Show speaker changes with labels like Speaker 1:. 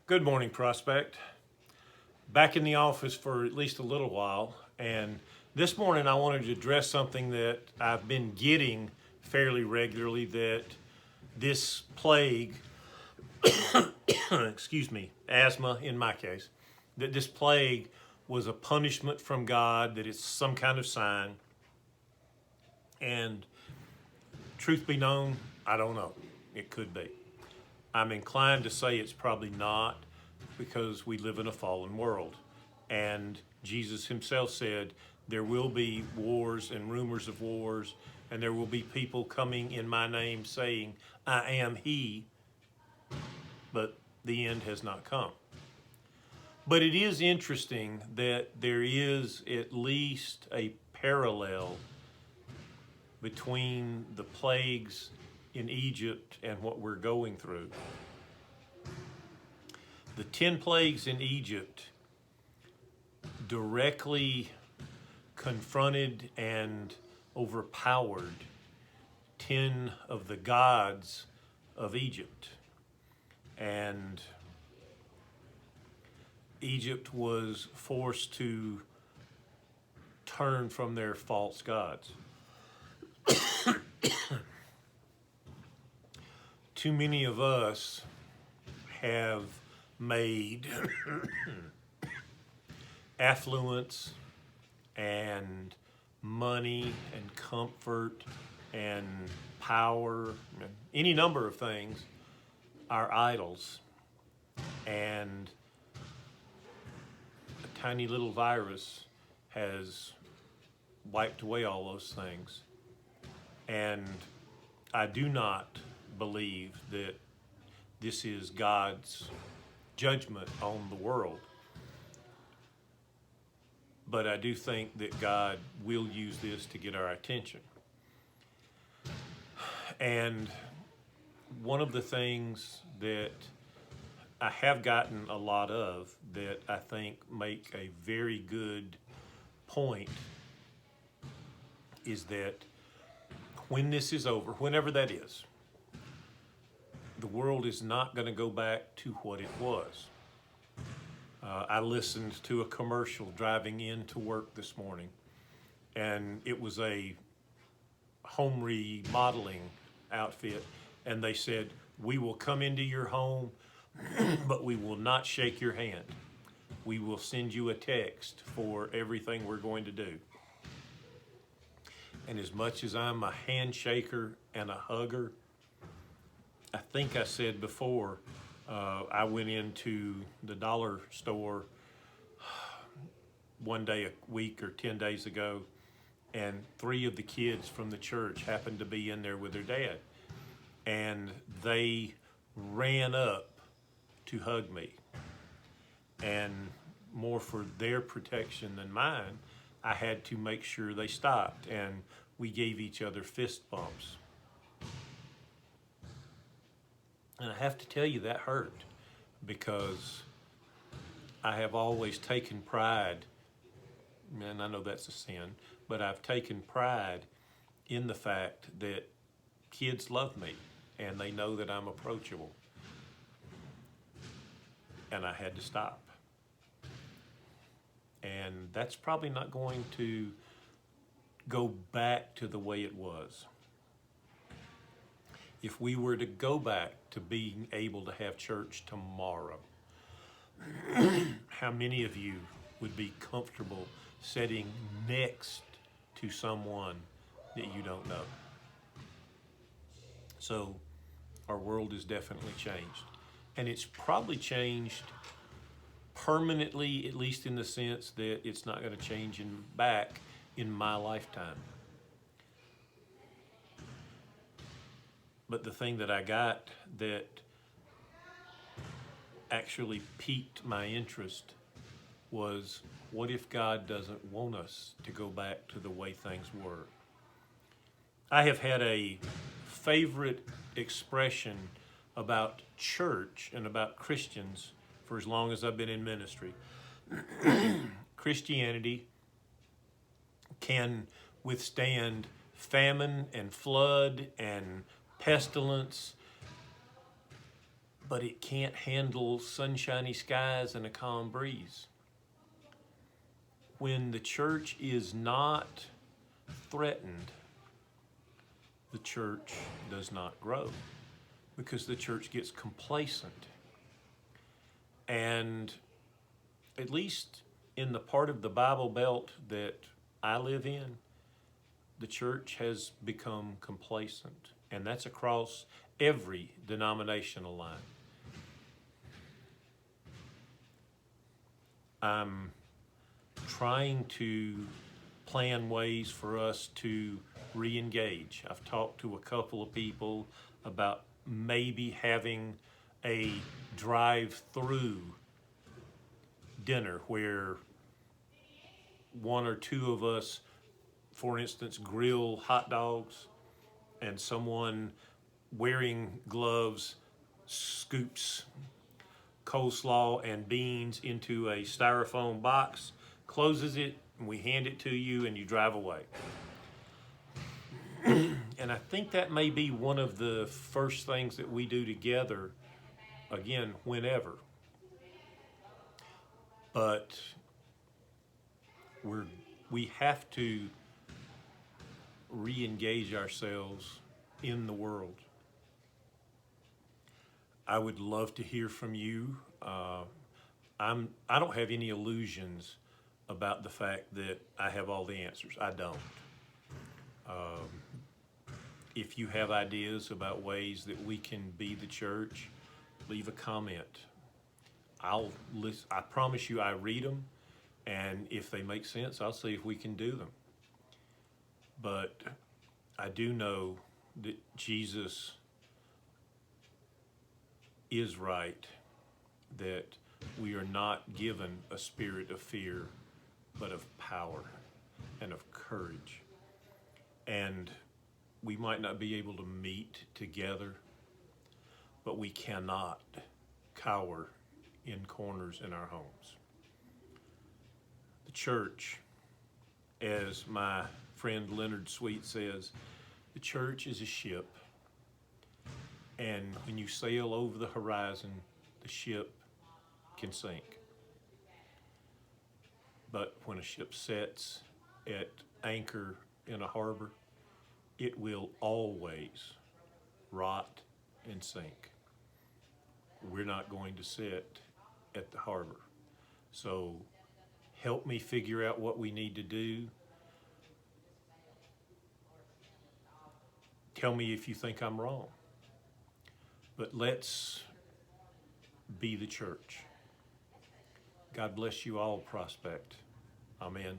Speaker 1: Good morning, Prospect. Back in the office for at least a little while, and this morning I wanted to address something that I've been getting fairly regularly, that this plague, excuse me, asthma in my case, that this plague was a punishment from God, that it's some kind of sign. And truth be known, I don't know. It could be. I'm inclined to say it's probably not, because we live in a fallen world. And Jesus himself said there will be wars and rumors of wars, and there will be people coming in my name saying, I am he, but the end has not come. But it is interesting that there is at least a parallel between the plagues in Egypt and what we're going through. The 10 plagues in Egypt directly confronted and overpowered 10 of the gods of Egypt. And Egypt was forced to turn from their false gods. Too many of us have made affluence and money and comfort and power, and any number of things, our idols. And a tiny little virus has wiped away all those things. And I do not believe that this is God's judgment on the world. But I do think that God will use this to get our attention. And one of the things that I have gotten a lot of that I think make a very good point is that when this is over, whenever that is, the world is not going to go back to what it was. I listened to a commercial driving into work this morning, and it was a home remodeling outfit, and they said, we will come into your home, but we will not shake your hand. We will send you a text for everything we're going to do. And as much as I'm a handshaker and a hugger, I think I said before, I went into the dollar store one day a week or 10 days ago, and 3 of the kids from the church happened to be in there with their dad. And they ran up to hug me. And more for their protection than mine, I had to make sure they stopped, and we gave each other fist bumps. And I have to tell you, that hurt, because I have always taken pride, and I know that's a sin, but I've taken pride in the fact that kids love me and they know that I'm approachable. And I had to stop. And that's probably not going to go back to the way it was. If we were to go back to being able to have church tomorrow, how many of you would be comfortable sitting next to someone that you don't know? So our world has definitely changed. And it's probably changed permanently, at least in the sense that it's not going to change back in my lifetime. But the thing that I got that actually piqued my interest was, what if God doesn't want us to go back to the way things were? I have had a favorite expression about church and about Christians for as long as I've been in ministry. Christianity can withstand famine and flood and pestilence but it can't handle sunshiny skies and a calm breeze. When the church is not threatened, the church does not grow because the church gets complacent. And at least in the part of the Bible Belt that I live in, the church has become complacent, and that's across every denominational line. I'm trying to plan ways for us to re-engage. I've talked to a couple of people about maybe having a drive-through dinner where one or two of us, for instance, grill hot dogs, and someone wearing gloves scoops coleslaw and beans into a styrofoam box, closes it, and we hand it to you, and you drive away. And I think that may be one of the first things that we do together, again, whenever. But we have to re-engage ourselves in the world. I would love to hear from you. I don't have any illusions about the fact that I have all the answers. I don't. If you have ideas about ways that we can be the church, leave a comment. I'll listen. I promise you I read them, and if they make sense, I'll see if we can do them. But I do know that Jesus is right, that we are not given a spirit of fear, but of power and of courage. And we might not be able to meet together, but we cannot cower in corners in our homes. The church, as my friend Leonard Sweet says, the church is a ship, and when you sail over the horizon, the ship can sink. But when a ship sets at anchor in a harbor, it will always rot and sink. We're not going to sit at the harbor. So help me figure out what we need to do. Tell me if you think I'm wrong. But let's be the church. God bless you all, Prospect. Amen.